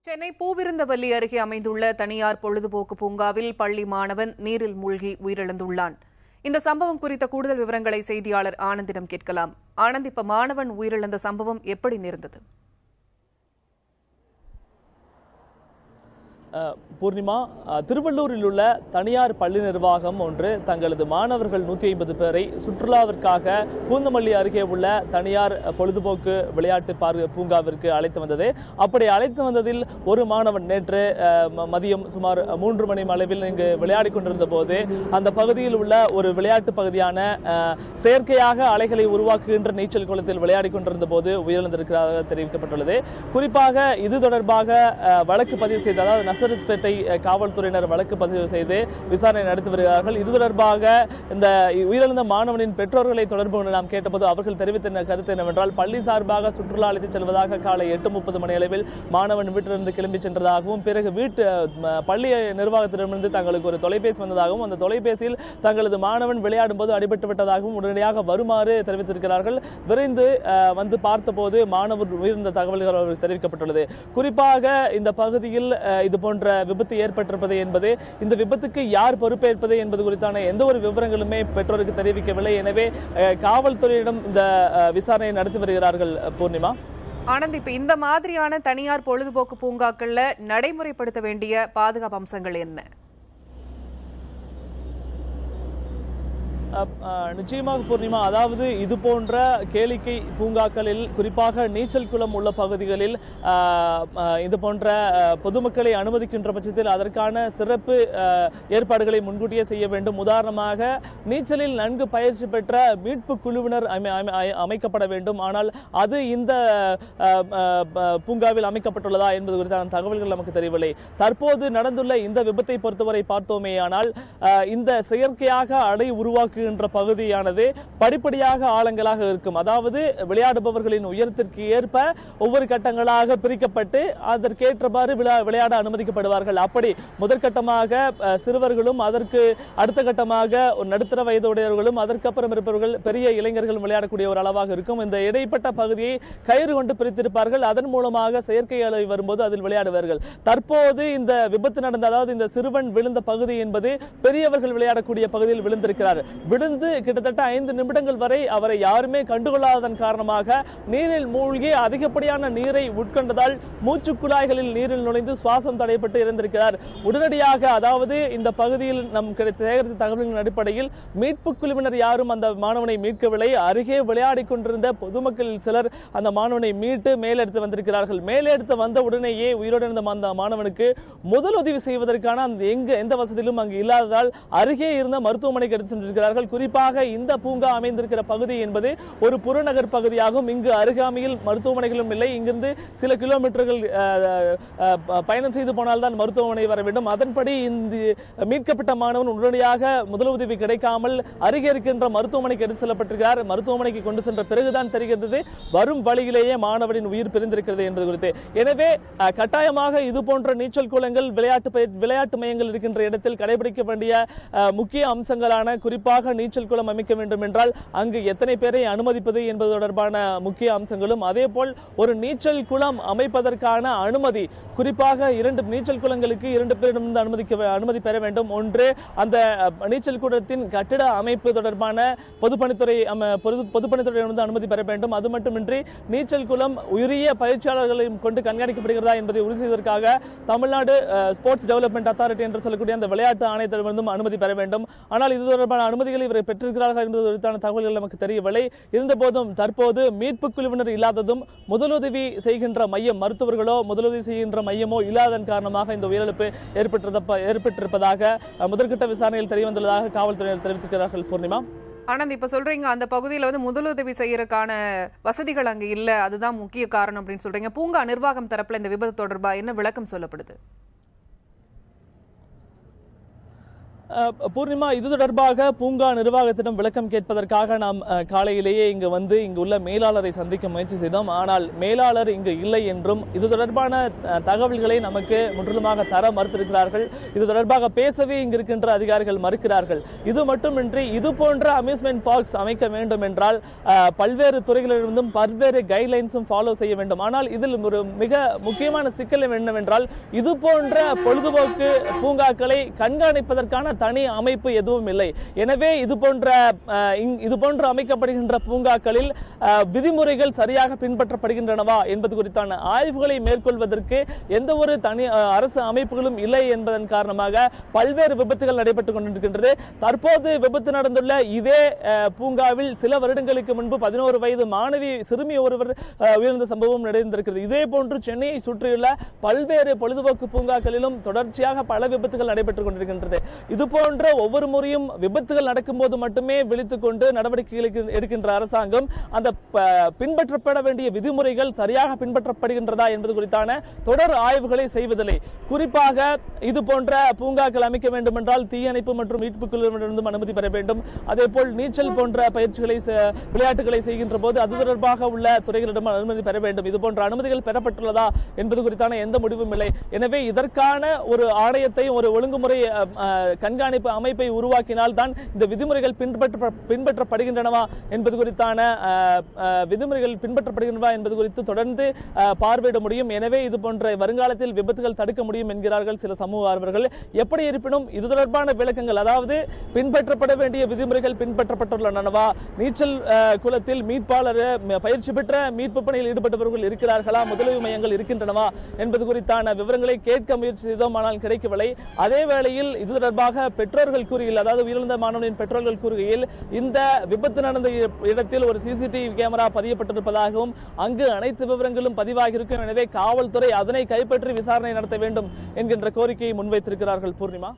சென்னை பூவிருந்தவல்லி அருகே அமைந்துள்ள தனியார் பொழுதுபோக்கு பூங்காவில் பள்ளி மாணவன் நீரில் மூழ்கி உயிரிழந்துள்ளான். இந்த சம்பவம் குறித்த கூடுதல் விவரங்களை செய்தியாளர் ஆனந்திடம் கேட்கலாம். ஆனந்த், இப்ப மாணவன் உயிரிழந்த சம்பவம் எப்படி நேர்ந்தது? பூர்ணிமா, திருவள்ளூரில் உள்ள தனியார் பள்ளி நிர்வாகம் ஒன்று தங்களது மாணவர்கள் 150 பேரை சுற்றுலாவிற்காக பூந்தமல்லி அருகே உள்ள தனியார் பொழுதுபோக்கு விளையாட்டு பூங்காவிற்கு அழைத்து வந்தது. அப்படி அழைத்து வந்ததில் ஒரு மாணவன் நேற்று மதியம் சுமார் 3 மணி அளவில் இங்கு விளையாடி கொண்டிருந்த போது அந்த பகுதியில் உள்ள ஒரு விளையாட்டு பகுதியான செயற்கையாக அலைகளை உருவாக்குகின்ற நீச்சல் குளத்தில் விளையாடி கொண்டிருந்த போது உயிரிழந்திருக்கிறதாக தெரிவிக்கப்பட்டுள்ளது. குறிப்பாக இது தொடர்பாக வழக்கு பதிவு செய்த, அதாவது நசரத்பேட்டை காவல்துறையினர் வழக்கு பதிவு செய்து விசாரணை நடத்தி வருகிறார்கள். இது தொடர்பாக இந்த உயிரிழந்த மாணவனின் பெற்றோர்களை தொடர்பு கொண்டு நாம் கேட்டபோது அவர்கள் தெரிவித்த கருத்து என்னவென்றால், பள்ளி சார்பாக சுற்றுலா அழைத்து செல்வதாக காலை 8:30 மணி அளவில் மாணவன் வீட்டிலிருந்து கிளம்பி சென்றதாகவும், பிறகு பள்ளி நிர்வாகத்திடமிருந்து தங்களுக்கு ஒரு தொலைபேசி வந்ததாகவும், அந்த தொலைபேசியில் தங்களது மாணவன் விளையாடும் போது அடிபட்டு விட்டதாகவும் உடனடியாக வருமாறு தெரிவித்திருக்கிறார்கள். விரைந்து வந்து பார்த்தபோது மாணவர் உயிரிழந்த தகவல்கள் அவர்கள் தெரிவிக்கப்பட்டுள்ளது. குறிப்பாக இந்த பகுதியில் இது போன்ற விபத்து ஏற்பட்டிருப்பது என்பது, இந்த விபத்துக்கு யார் பொறுப்பேற்பது என்பது குறித்தான எந்த ஒரு விவரங்களுமே பெற்றோருக்கு தெரிவிக்கவில்லை. எனவே காவல்துறையிடம் இந்த விசாரணை நடத்தி வருகிறார்கள். பூர்ணிமா, ஆனந்த், இப்ப இந்த மாதிரியான தனியார் பொழுதுபோக்கு பூங்காக்கள்ல நடைமுறைப்படுத்த வேண்டிய பாதுகாப்பு அம்சங்கள் என்ன? நிச்சயமாக பூர்ணிமா, அதாவது இது போன்ற கேளிக்கை பூங்காக்களில், குறிப்பாக நீச்சல் குளம் உள்ள பகுதிகளில் இது போன்ற பொதுமக்களை அனுமதிக்கின்ற பட்சத்தில் அதற்கான சிறப்பு ஏற்பாடுகளை முன்கூட்டியே செய்ய வேண்டும். உதாரணமாக நீச்சலில் நன்கு பயிற்சி பெற்ற மீட்பு குழுவினர் அமைக்கப்பட வேண்டும். ஆனால் அது இந்த பூங்காவில் அமைக்கப்பட்டுள்ளதா என்பது குறித்தான தகவல்கள் நமக்கு தெரியவில்லை. தற்போது நடந்துள்ள இந்த விபத்தை பொறுத்தவரை பார்த்தோமேயானால், இந்த செயற்கையாக அடை உருவாக்கு பகுதியானது படிப்படியாக ஆழங்களாக இருக்கும். அதாவது விளையாடுபவர்களின் உயரத்திற்கு ஏற்ப ஒவ்வொரு கட்டங்களாக பிரிக்கப்பட்டு அதற்கேற்றவாறு விளையாட அனுமதிக்கப்படுவார்கள். அப்படி முதற்கட்டமாக சிறுவர்களும், அதற்கு அடுத்த கட்டமாக நடுத்தர வயதுடையவர்களும், அதற்கப்புறம் இருப்பவர்கள் பெரிய இளைஞர்களும் விளையாடக்கூடிய ஒரு அளவாக இருக்கும். இந்த இடைப்பட்ட பகுதியை கயிறு கொண்டு பிரித்திருப்பார்கள். அதன் மூலமாக செயற்கை அலை வரும்போது அதில் விளையாடுவார்கள். தற்போது இந்த விபத்து நடந்த, அதாவது இந்த சிறுவன் விழுந்த பகுதி என்பது பெரியவர்கள் விளையாடக்கூடிய பகுதியில் விழுந்திருக்கிறார். விழுந்து கிட்டத்தட்ட 5 நிமிடங்கள் வரை அவரை யாருமே கண்டுகொள்ளாததன் காரணமாக நீரில் மூழ்கி அதிகப்படியான நீரை உட்கொண்டதால் மூச்சு குழாய்களில் நீரில் நுழைந்து சுவாசம் தடைப்பட்டு இறந்திருக்கிறார். உடனடியாக, அதாவது இந்த பகுதியில் நம் சேகரித்த தகவல்களின் அடிப்படையில் மீட்பு குழுவினர் யாரும் அந்த மாணவனை மீட்கவில்லை. அருகே விளையாடி கொண்டிருந்த பொதுமக்களில் சிலர் அந்த மாணவனை மீட்டு மேலெடுத்து வந்திருக்கிறார்கள். மேலெடுத்து வந்த உடனேயே உயிரோடு இருந்த அந்த மாணவனுக்கு முதலுதவி செய்வதற்கான எந்த வசதியிலும் அங்கு இல்லாததால் அருகே இருந்த மருத்துவமனைக்கு எடுத்து சென்றிருக்கிறார்கள். குறிப்பாக இந்த பூங்கா அமைந்திருக்கிற பகுதி என்பது ஒரு புறநகர் பகுதியாகும். இங்கு அருகாமையில் மருத்துவமனைகளும் இல்லை. இங்கிருந்து சில கிலோமீட்டர்கள் பயணம் செய்து போனால்தான் மருத்துவமனை வர வேண்டும். அதன்படி இந்த மீட்கப்பட்ட மாணவன் உடனடியாக முதலுதவி கிடைக்காமல் அருகே இருக்கின்ற மருத்துவமனைக்கு எடுத்து செல்லப்பட்டிருக்கிறார். மருத்துவமனைக்கு கொண்டு சென்ற பிறகுதான் தெரிகிறது வரும் வழியிலேயே மாணவனின் உயிர் பிரிந்திருக்கிறது என்பது குறித்து. எனவே கட்டாயமாக இது போன்ற நீச்சல் குளங்கள், விளையாட்டு மையங்கள் இருக்கின்ற இடத்தில் கடைபிடிக்க வேண்டிய முக்கிய அம்சங்களான, குறிப்பாக நீச்சல் குளம் அமைக்க வேண்டும் என்றால் அங்கு எத்தனை பேரை அனுமதிப்பது என்பது தொடர்பான முக்கிய அம்சங்களும், அதே போல் ஒரு நீச்சல் குளம் அமைப்பதற்கான அனுமதி, குறிப்பாக 2 நீச்சல் குளங்களுக்கு 2 பேரிடமிருந்து அனுமதி பெற வேண்டும். ஒன்று, அந்த நீச்சல் குளத்தின் கட்டிட அமைப்பு தொடர்பான பொதுப்பணித்துறையிடமிருந்து அனுமதி பெற வேண்டும். அது மட்டுமின்றி நீச்சல் குளம் உரிய பயிற்சியாளர்களையும் கொண்டு கண்காணிக்கப்படுகிறதா என்பதை உறுதி செய்வதற்காக தமிழ்நாடு ஸ்போர்ட்ஸ் டெவலப்மெண்ட் அத்தாரிட்டி என்று சொல்லக்கூடிய அந்த விளையாட்டு ஆணையத்திடமிருந்தும் அனுமதி பெற வேண்டும். ஆனால் இது தொடர்பான அனுமதிகளை இவரை பெற்றிருக்கிறார்கள் என்பது குறித்தான தகவல்கள் நமக்கு தெரியவில்லை. இருந்தபோதும் தற்போது மீட்பு குழுவினர் இல்லாததும், முதலுதவி செய்கின்ற மையம், மருத்துவர்களோ முதலுதவி செய்கின்ற மையமோ இல்லாததன் காரணமாக இந்த உயிரிழப்பு ஏற்பட்டிருப்பதாக முதற்கட்ட விசாரணையில் தெரியவந்துள்ளதாக காவல்துறையினர் தெரிவித்திருக்கிறார்கள். பூர்ணிமா, ஆனந்த், இப்ப சொல்றீங்க அந்த பகுதியில் முதலுதவி செய்யறதுக்கான வசதிகள் அங்க இல்ல, அதுதான் முக்கிய காரணம் அப்படின்னு சொல்றீங்க. பூங்கா நிர்வாகம் தரப்புல இந்த விபத்து தொடர்பா என்ன விளக்கம் சொல்லப்படுது? பூர்ணிமா, இது தொடர்பாக பூங்கா நிர்வாகத்திடம் விளக்கம் கேட்பதற்காக நாம் காலையிலேயே இங்கு வந்து இங்குள்ள மேலாளரை சந்திக்க முயற்சி செய்தோம். ஆனால் மேலாளர் இங்கு இல்லை என்றும் இது தொடர்பான தகவல்களை நமக்கு முற்றிலுமாக தர மறுத்திருக்கிறார்கள். இது தொடர்பாக பேசவே இங்கு இருக்கின்ற அதிகாரிகள் மறுக்கிறார்கள். இது மட்டுமின்றி இது போன்ற அம்யூஸ்மெண்ட் பார்க்ஸ் அமைக்க வேண்டும் என்றால் பல்வேறு துறைகளிலிருந்தும் பல்வேறு கைட்லைன்ஸும் ஃபாலோ செய்ய வேண்டும். ஆனால் இதில் ஒரு மிக முக்கியமான சிக்கல் என்னவென்றால் இது போன்ற பொழுதுபோக்கு பூங்காக்களை கண்காணிப்பதற்கான தனி அமைப்பு எதுவும் இல்லை. எனவே இது போன்ற அமைக்கப்படுகின்ற பூங்காக்களில் விதிமுறைகள் சரியாக பின்பற்றப்படுகின்றனவா என்பது குறித்தான ஆய்வுகளை மேற்கொள்வதற்கு எந்த ஒரு தனி அரசு அமைப்புகளும் இல்லை என்பதன் காரணமாக பல்வேறு விபத்துகள் நடைபெற்றுக் கொண்டிருக்கின்றது. தற்போது விபத்து நடந்துள்ள இதே பூங்காவில் சில வருடங்களுக்கு முன்பு 11 வயது மாணவி சிறுமி ஒருவர் உயிர்ந்த சம்பவம் நடந்திருக்கிறது. இதே போன்று சென்னையை சுற்றியுள்ள பல்வேறு பொழுதுபோக்கு பூங்காக்களிலும் தொடர்ச்சியாக பல விபத்துகள் நடைபெற்றுக் கொண்டிருக்கின்றது. இது போன்ற ஒவ்வொரு முறையும் விபத்துகள் நடக்கும் போது மட்டுமே விழித்துக் கொண்டு நடவடிக்கைகளை எடுக்கின்ற அரசாங்கம் அந்த பின்பற்றப்பட வேண்டிய விதிமுறைகள் சரியாக பின்பற்றப்படுகின்றதா என்பது குறித்தான தொடர் ஆய்வுகளை செய்வதில்லை. குறிப்பாக இது போன்ற பூங்காக்கள் அமைக்க வேண்டும் என்றால் தீயணைப்பு மற்றும் மீட்பு குழுவிடமிருந்தும் அனுமதி பெற வேண்டும். அதே போல் நீச்சல் போன்ற பயிற்சிகளை விளையாட்டுகளை செய்கின்ற போது அது தொடர்பாக உள்ள துறைகளிடம் அனுமதி பெற வேண்டும். இது போன்ற அனுமதிகள் பெறப்பட்டுள்ளதா என்பது குறித்தான எந்த முடிவும் இல்லை. எனவே இதற்கான ஒரு ஆணையத்தையும் ஒரு ஒழுங்குமுறை கண்காணிப்பு அமைப்பை உருவாக்கினால் தான் இந்த விதிமுறைகள் பின்பற்றப்படுகின்றனவா என்பது குறித்தான குறித்து தொடர்ந்து பார்வையிட முடியும். எனவே இது போன்ற வருங்காலத்தில் விபத்துகள் தடுக்க முடியும் என்கிறார்கள் சில சமூக ஆர்வலர்கள். எப்படி இருப்பினும் இது தொடர்பான விளக்கங்கள், அதாவது பின்பற்றப்பட வேண்டிய விதிமுறைகள் பின்பற்றப்பட்டுள்ளனவா, நீச்சல் குளத்தில் மீட்பாளர் பயிற்சி பெற்ற மீட்பு பணியில் ஈடுபட்டவர்கள் இருக்கிறார்களா, முதலுதவி மையங்கள் இருக்கின்றனவா என்பது குறித்தான விவரங்களை கேட்க முயற்சி செய்தோம். ஆனால் கிடைக்கவில்லை. அதே வேளையில் இது தொடர்பாக பெற்றோர்கள் கூறுகையில், அதாவது உயிரிழந்த மாணவனின் பெற்றோர்கள் கூறுகையில் இந்த விபத்து நடந்த இடத்தில் ஒரு சிசிடிவி கேமரா பதியப்பட்டிருப்பதாகவும் அங்கு அனைத்து விவரங்களும் பதிவாகி இருக்கும். எனவே காவல்துறை அதனை கைப்பற்றி விசாரணை நடத்த வேண்டும் என்கின்ற கோரிக்கையை முன்வைத்திருக்கிறார்கள். பூர்ணிமா.